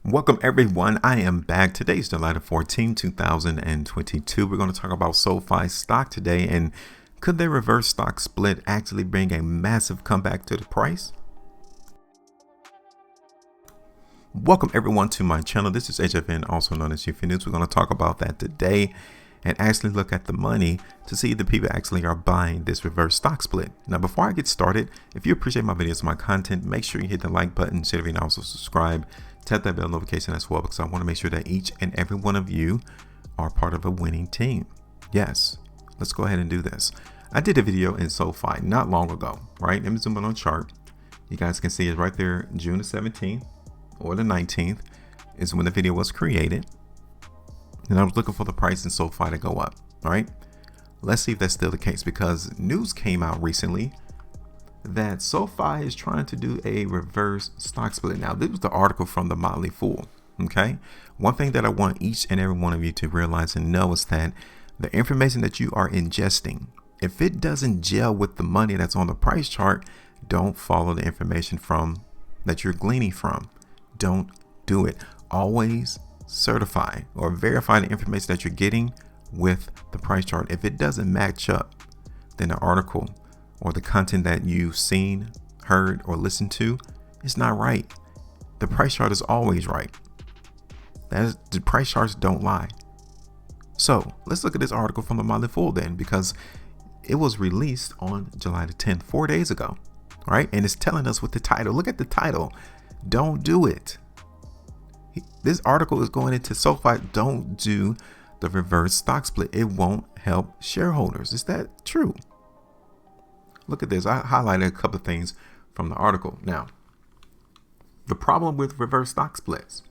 Welcome everyone. I am back. Today's July 14, 2022. We're going to talk about Sofi stock today, and could their reverse stock split actually bring a massive comeback to the price? Welcome everyone to my channel. This is HueFin, also known as HueFin News. We're going to talk about that today and actually look at the money to see if the people actually are buying this reverse stock split. Now, before I get started, if you appreciate my videos, my content, make sure you hit the like button, share the video, and also subscribe. Tap that bell notification as well, because I want to make sure that each and every one of you are part of a winning team. Yes, let's go ahead and do this. I did a video in Sofi not long ago, right? Let me zoom in on chart. You guys can see it right there. June the 17th or the 19th is when the video was created. And I was looking for the price in Sofi to go up, all right? Let's see if that's still the case, because news came out recently that Sofi is trying to do a reverse stock split. Now, this was the article from the Motley Fool. Okay, one thing that I want each and every one of you to realize and know is that the information that you are ingesting, if it doesn't gel with the money that's on the price chart, don't follow the information from that you're gleaning from. Don't do it. Always certify or verify the information that you're getting with the price chart. If it doesn't match up, then the article or the content that you've seen, heard, or listened to is not right. The price chart is always right. The price charts don't lie. So let's look at this article from the Motley Fool then, because it was released on July the 10th, 4 days ago, right? And it's telling us with the title. Look at the title. Don't do it. This article is going into Sofi. Don't do the reverse stock split. It won't help shareholders. Is that true? Look at this. I highlighted a couple of things from the article. Now, the problem with reverse stock splits.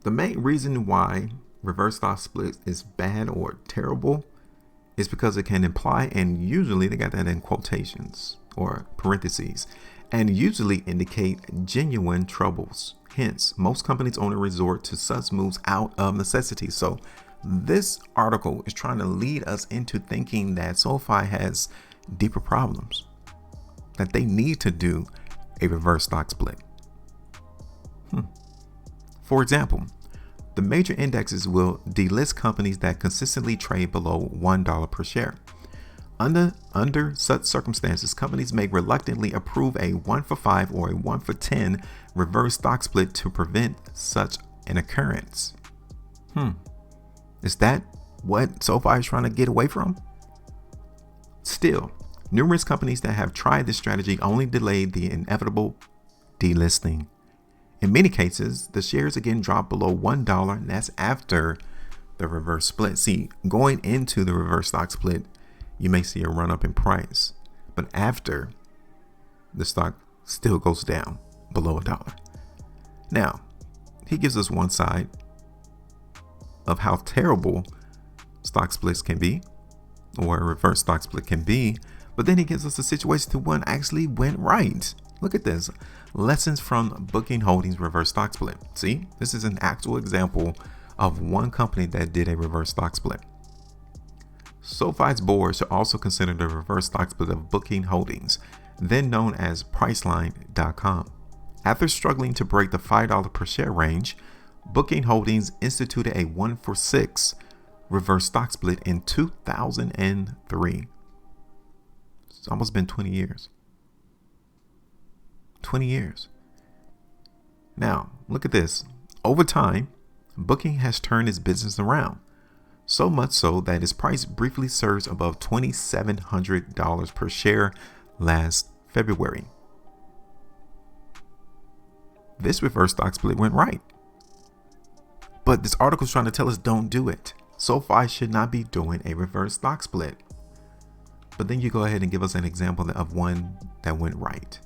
The main reason why reverse stock split is bad or terrible is because it can imply, and usually they got that in quotations or parentheses, and usually indicate genuine troubles. Hence, most companies only resort to such moves out of necessity. So this article is trying to lead us into thinking that Sofi has deeper problems, that they need to do a reverse stock split. For example, the major indexes will delist companies that consistently trade below $1 per share. Under such circumstances, companies may reluctantly approve a 1-for-5 or a 1-for-10 reverse stock split to prevent such an occurrence. Is that what Sofi is trying to get away from? Still, numerous companies that have tried this strategy only delayed the inevitable delisting. In many cases, the shares again drop below $1, and that's after the reverse split. See, going into the reverse stock split, you may see a run up in price, but after, the stock still goes down below $1. Now, he gives us one side of how terrible stock splits can be, or a reverse stock split can be, but then he gives us a situation to one actually went right. Look at this. Lessons from Booking Holdings reverse stock split. See, this is an actual example of one company that did a reverse stock split. Sofi's board should also consider the reverse stock split of Booking Holdings, then known as Priceline.com. After struggling to break the $5 per share range, Booking Holdings instituted a 1-for-6 reverse stock split in 2003. It's almost been 20 years. 20 years. Now, look at this. Over time, Booking has turned its business around. So much so that its price briefly surged above $2,700 per share last February. This reverse stock split went right. But this article is trying to tell us don't do it. Sofi should not be doing a reverse stock split. But then you go ahead and give us an example of one that went right.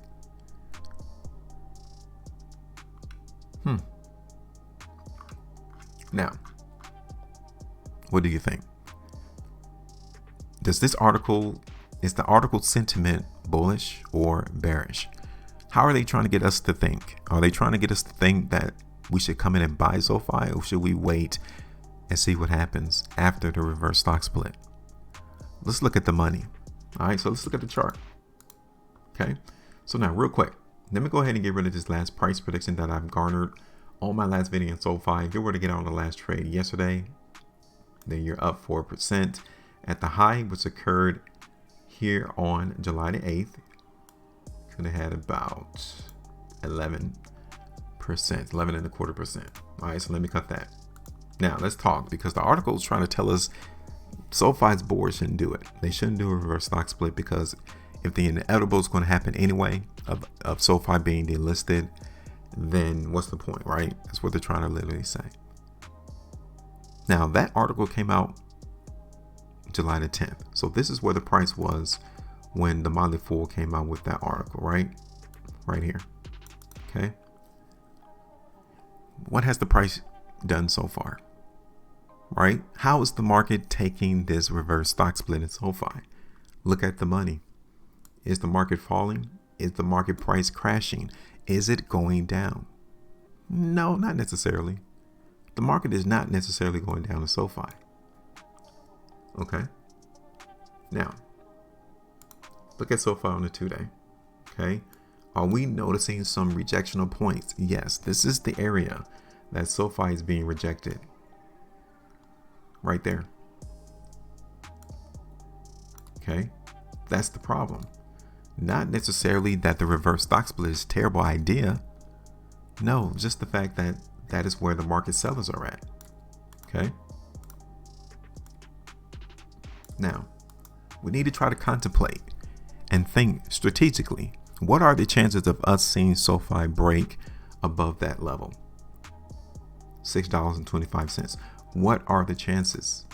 Now, what do you think? Is the article sentiment bullish or bearish? How are they trying to get us to think? Are they trying to get us to think that we should come in and buy Sofi, or should we wait and see what happens after the reverse stock split? Let's look at the money. All right, so let's look at the chart. Okay, so now real quick, let me go ahead and get rid of this last price prediction that I've garnered on my last video in SoFi, if you were to get on the last trade yesterday, then you're up 4%. At the high, which occurred here on July the 8th, could have had about 11%, 11.25%. All right, so let me cut that. Now let's talk, because the article is trying to tell us SoFi's board shouldn't do it. They shouldn't do a reverse stock split, because if the inevitable is going to happen anyway of SoFi being delisted, then what's the point, right? That's what they're trying to literally say. Now that article came out July the 10th. So this is where the price was when the Motley Fool came out with that article, right? Right here. Okay. What has the price done so far? Right? How is the market taking this reverse stock split in SoFi? Look at the money. Is the market falling? Is the market price crashing? Is it going down? No, not necessarily. The market is not necessarily going down in SoFi. Okay. Now, look at SoFi on the 2-day. Okay. Are we noticing some rejectional points? Yes, this is the area that SoFi is being rejected. Right there. Okay. That's the problem. Not necessarily that the reverse stock split is a terrible idea. No, just the fact that that is where the market sellers are at. Okay. Now, we need to try to contemplate and think strategically. What are the chances of us seeing SoFi break above that level? $6.25. What are the chances?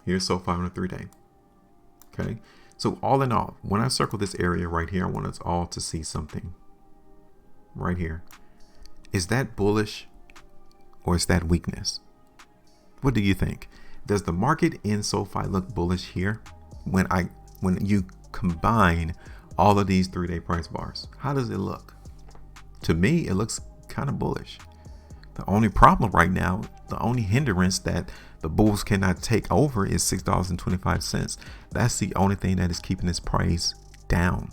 Here's SoFi on a 3-day. Okay. So all in all, when I circle this area right here, I want us all to see something right here. Is that bullish or is that weakness? What do you think? Does the market in SoFi look bullish here when you combine all of these 3-day price bars? How does it look? To me, it looks kind of bullish. The only problem right now, the only hindrance that the bulls cannot take over is $6.25. That's the only thing that is keeping this price down.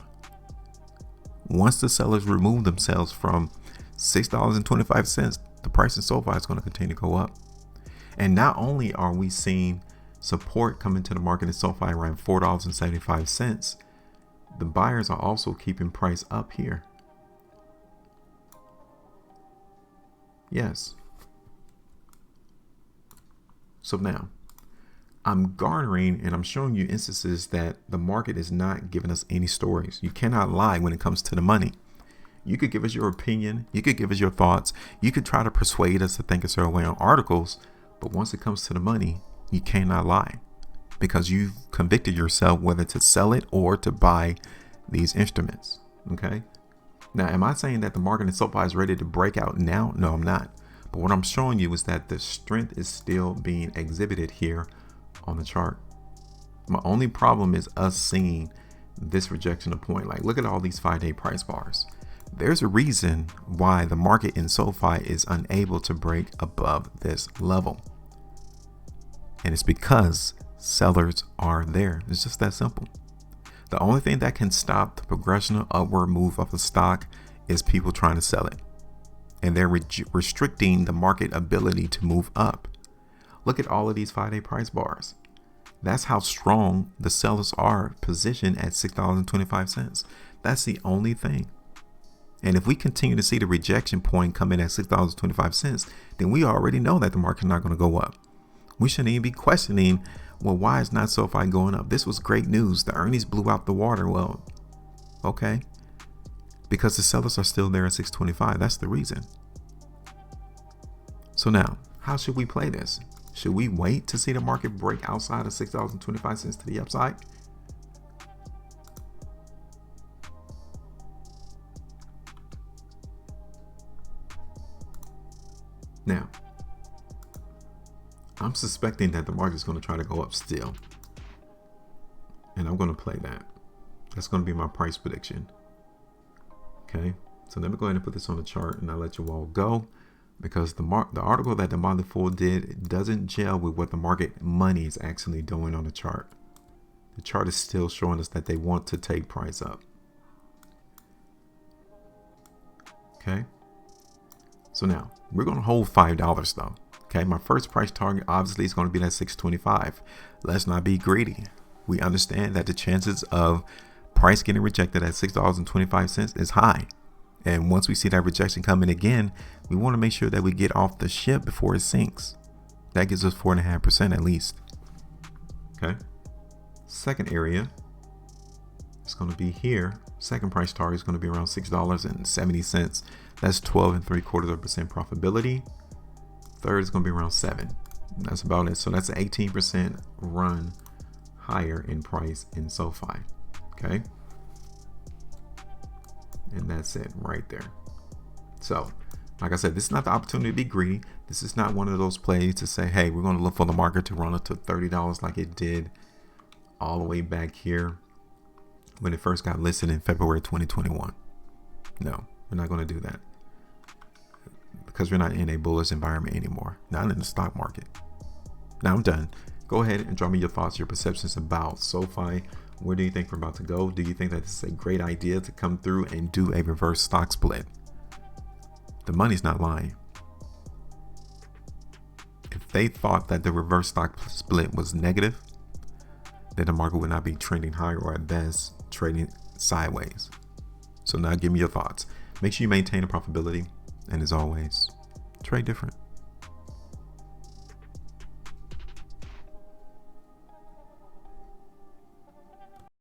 Once the sellers remove themselves from $6.25, the price in SoFi is going to continue to go up. And not only are we seeing support coming to the market in SoFi around $4.75, the buyers are also keeping price up here. Yes. So now I'm garnering and I'm showing you instances that the market is not giving us any stories. You cannot lie when it comes to the money. You could give us your opinion. You could give us your thoughts. You could try to persuade us to think a certain way on articles. But once it comes to the money, you cannot lie, because you've convicted yourself whether to sell it or to buy these instruments. Okay. Now, am I saying that the market in SoFi is ready to break out now? No, I'm not. But what I'm showing you is that the strength is still being exhibited here on the chart. My only problem is us seeing this rejection of point. Like, look at all these 5-day price bars. There's a reason why the market in SoFi is unable to break above this level. And it's because sellers are there. It's just that simple. The only thing that can stop the progressional upward move of the stock is people trying to sell it. And they're restricting the market ability to move up. Look at all of these 5-day price bars. That's how strong the sellers are positioned at $6.25. That's the only thing. And if we continue to see the rejection point come in at $6.25, then we already know that the market's not going to go up. We shouldn't even be questioning, well, why is not SoFi going up? This was great news. The earnings blew out the water. Well, okay. Because the sellers are still there at $6.25. That's the reason. So now, how should we play this? Should we wait to see the market break outside of $6.25 to the upside? Now, I'm suspecting that the market is going to try to go up still. And I'm going to play that. That's going to be my price prediction. Okay. So let me go ahead and put this on the chart and I'll let you all go, because the article that the Motley Fool did doesn't gel with what the market money is actually doing on the chart. The chart is still showing us that they want to take price up. Okay. So now we're going to hold $5 though. Okay. My first price target obviously is going to be that $6.25. Let's not be greedy. We understand that the chances of price getting rejected at $6.25 is high. And once we see that rejection coming again, we want to make sure that we get off the ship before it sinks. That gives us 4.5% at least. Okay. Second area is going to be here. Second price target is going to be around $6.70. That's 12.75% profitability. Third is going to be around 7. That's about it. So that's an 18% run higher in price in Sofi. Okay. And that's it right there. So, like I said, this is not the opportunity to be greedy. This is not one of those plays to say, hey, we're going to look for the market to run up to $30 like it did all the way back here when it first got listed in February 2021. No, we're not going to do that because we're not in a bullish environment anymore. Not in the stock market. Now I'm done. Go ahead and drop me your thoughts, your perceptions about Sofi. Where do you think we're about to go? Do you think that this is a great idea to come through and do a reverse stock split? The money's not lying. If they thought that the reverse stock split was negative, then the market would not be trending higher, or at best trading sideways. So now give me your thoughts. Make sure you maintain a profitability. And as always, trade different.